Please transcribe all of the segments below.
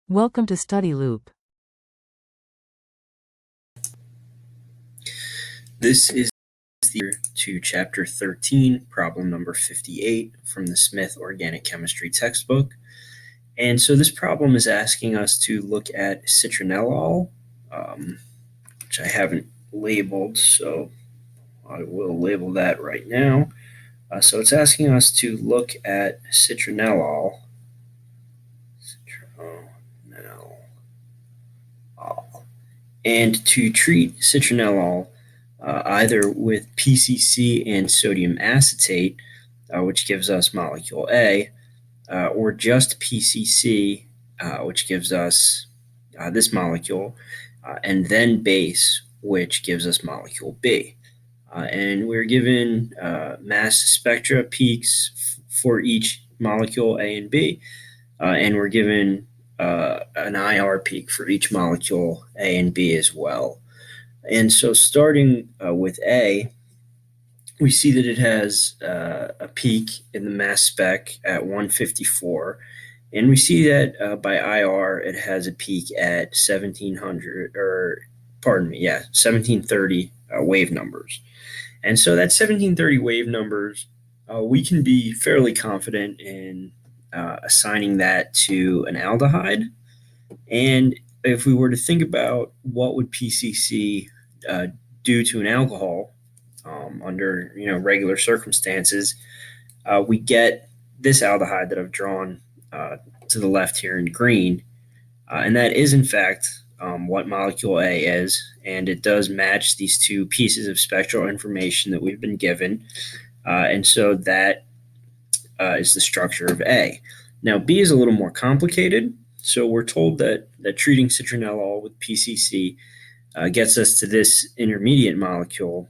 Welcome to Study Loop. This is the answer to Chapter 13, problem number 58 from the Smith Organic Chemistry textbook. And so this problem is asking us to look at citronellol, which I haven't labeled, so I will label that right now. So it's asking us to look at citronellol. And to treat citronellol either with PCC and sodium acetate, which gives us molecule A, or just PCC, which gives us this molecule, and then base, which gives us molecule B. And we're given mass spectra peaks for each molecule A and B, and we're given an IR peak for each molecule A and B as well. And so starting with A, we see that it has a peak in the mass spec at 154. And we see that by IR, it has a peak at 1730 wave numbers. And so that 1730 wave numbers, we can be fairly confident in assigning that to an aldehyde. And if we were to think about what would PCC do to an alcohol under regular circumstances, we get this aldehyde that I've drawn to the left here in green, and that is in fact what molecule A is, and it does match these two pieces of spectral information that we've been given, and so that is the structure of A. Now B is a little more complicated, so we're told that treating citronellol with PCC gets us to this intermediate molecule,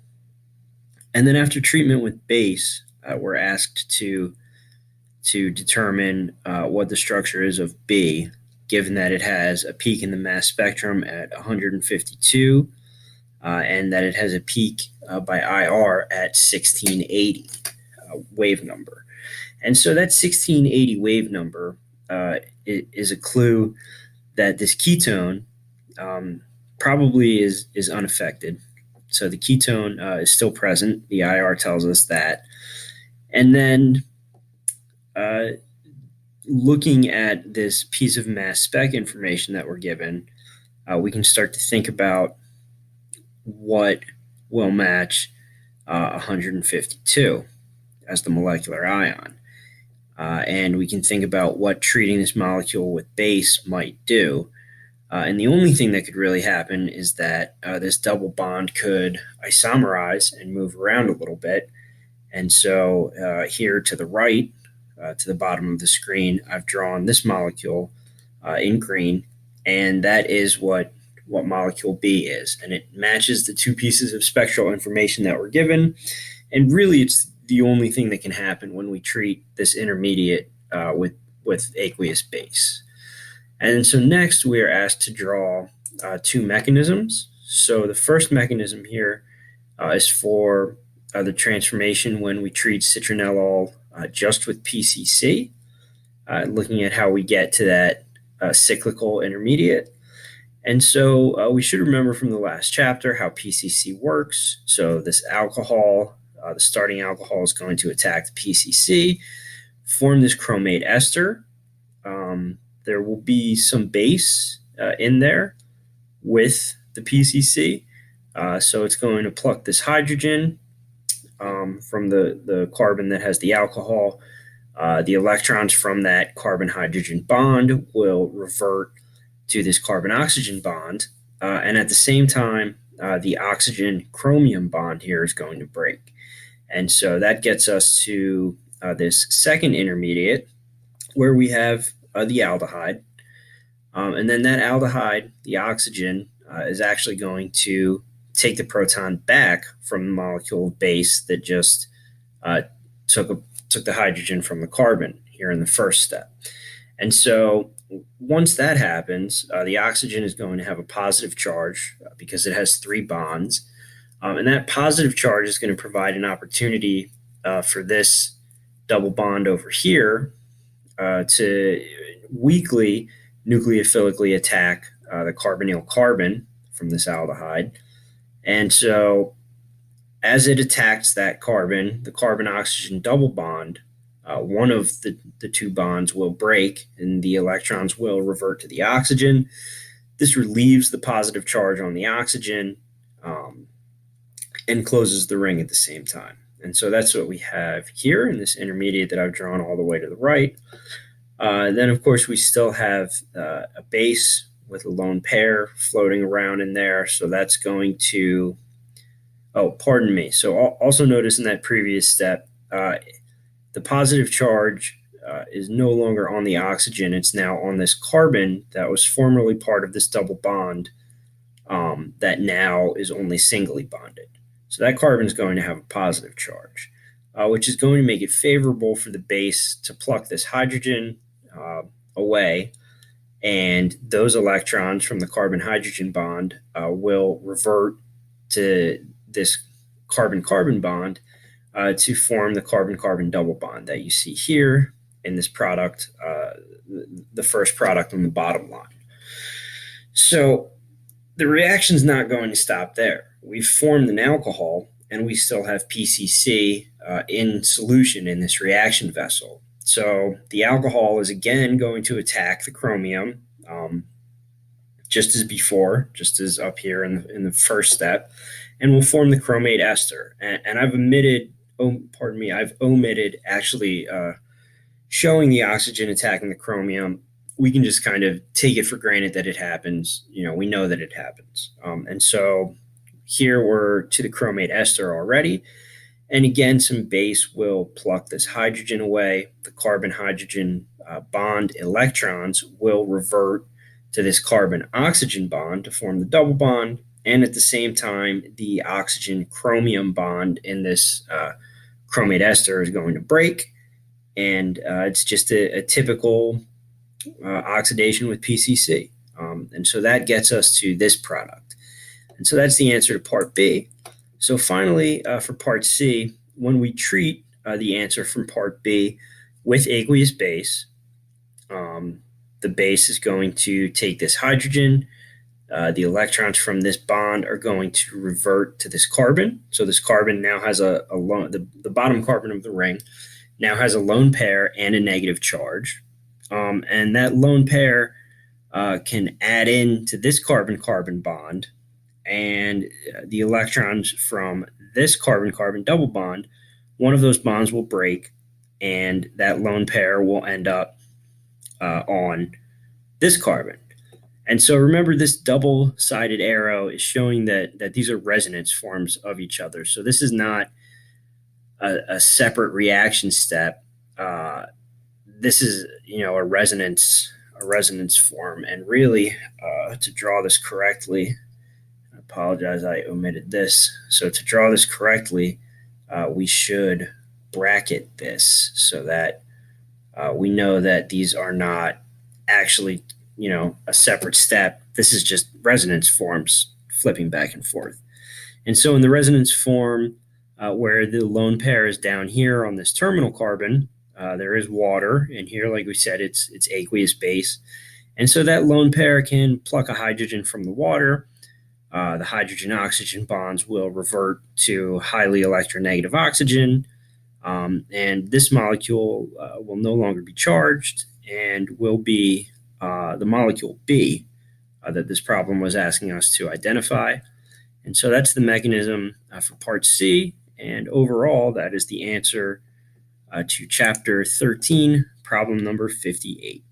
and then after treatment with base, we're asked to determine what the structure is of B, given that it has a peak in the mass spectrum at 152, and that it has a peak by IR at 1680 wave number. And so that 1680 wave number is a clue that this ketone probably is unaffected. So the ketone is still present. The IR tells us that. And then looking at this piece of mass spec information that we're given, we can start to think about what will match 152 as the molecular ion. And we can think about what treating this molecule with base might do. And the only thing that could really happen is that this double bond could isomerize and move around a little bit. And so here to the right, to the bottom of the screen, I've drawn this molecule in green, and that is what molecule B is. And it matches the two pieces of spectral information that were given. And really, it's the only thing that can happen when we treat this intermediate with aqueous base. And so next, we are asked to draw two mechanisms. So the first mechanism here is for the transformation when we treat citronellol just with PCC, looking at how we get to that cyclical intermediate. And so we should remember from the last chapter how PCC works. So this alcohol, the starting alcohol, is going to attack the PCC, form this chromate ester. There will be some base in there with the PCC. So it's going to pluck this hydrogen from the carbon that has the alcohol. The electrons from that carbon-hydrogen bond will revert to this carbon-oxygen bond. And at the same time, the oxygen-chromium bond here is going to break. And so that gets us to this second intermediate where we have the aldehyde. And then that aldehyde, the oxygen, is actually going to take the proton back from the molecule of base that just took the hydrogen from the carbon here in the first step. And so once that happens, the oxygen is going to have a positive charge because it has three bonds. And that positive charge is going to provide an opportunity for this double bond over here to weakly nucleophilically attack the carbonyl carbon from this aldehyde. And so as it attacks that carbon, the carbon-oxygen double bond, one of the two bonds will break and the electrons will revert to the oxygen. This relieves the positive charge on the oxygen and closes the ring at the same time. And so that's what we have here in this intermediate that I've drawn all the way to the right. Then, of course, we still have a base with a lone pair floating around in there. So that's going to, oh, pardon me. So also notice in that previous step, the positive charge is no longer on the oxygen. It's now on this carbon that was formerly part of this double bond that now is only singly bonded. So that carbon is going to have a positive charge, which is going to make it favorable for the base to pluck this hydrogen away. And those electrons from the carbon-hydrogen bond will revert to this carbon-carbon bond to form the carbon-carbon double bond that you see here in this product, the first product on the bottom line. So the reaction is not going to stop there. We've formed an alcohol, and we still have PCC in solution in this reaction vessel. So the alcohol is again going to attack the chromium, just as before, just as up here in the first step, and will form the chromate ester. And I've omitted actually showing the oxygen attacking the chromium. We can just kind of take it for granted that it happens. We know that it happens. And so here we're to the chromate ester already. And again, some base will pluck this hydrogen away. The carbon-hydrogen bond electrons will revert to this carbon-oxygen bond to form the double bond. And at the same time, the oxygen-chromium bond in this chromate ester is going to break. And it's just a typical oxidation with PCC. And so that gets us to this product. And so that's the answer to part B. So finally, for part C, when we treat the answer from part B with aqueous base, the base is going to take this hydrogen. The electrons from this bond are going to revert to this carbon. So this carbon now has the bottom carbon of the ring now has a lone pair and a negative charge. And that lone pair can add in to this carbon-carbon bond. And the electrons from this carbon-carbon double bond, one of those bonds will break, and that lone pair will end up on this carbon. And so remember, this double-sided arrow is showing that these are resonance forms of each other. So this is not a separate reaction step. This is, a resonance form. And really, to draw this correctly, I apologize, I omitted this. So to draw this correctly, we should bracket this so that we know that these are not actually, a separate step. This is just resonance forms flipping back and forth. And so in the resonance form, where the lone pair is down here on this terminal carbon, there is water. And here, like we said, it's aqueous base. And so that lone pair can pluck a hydrogen from the water. The hydrogen-oxygen bonds will revert to highly electronegative oxygen. And this molecule will no longer be charged and will be the molecule B that this problem was asking us to identify. And so that's the mechanism for part C. And overall, that is the answer to chapter 13, problem number 58.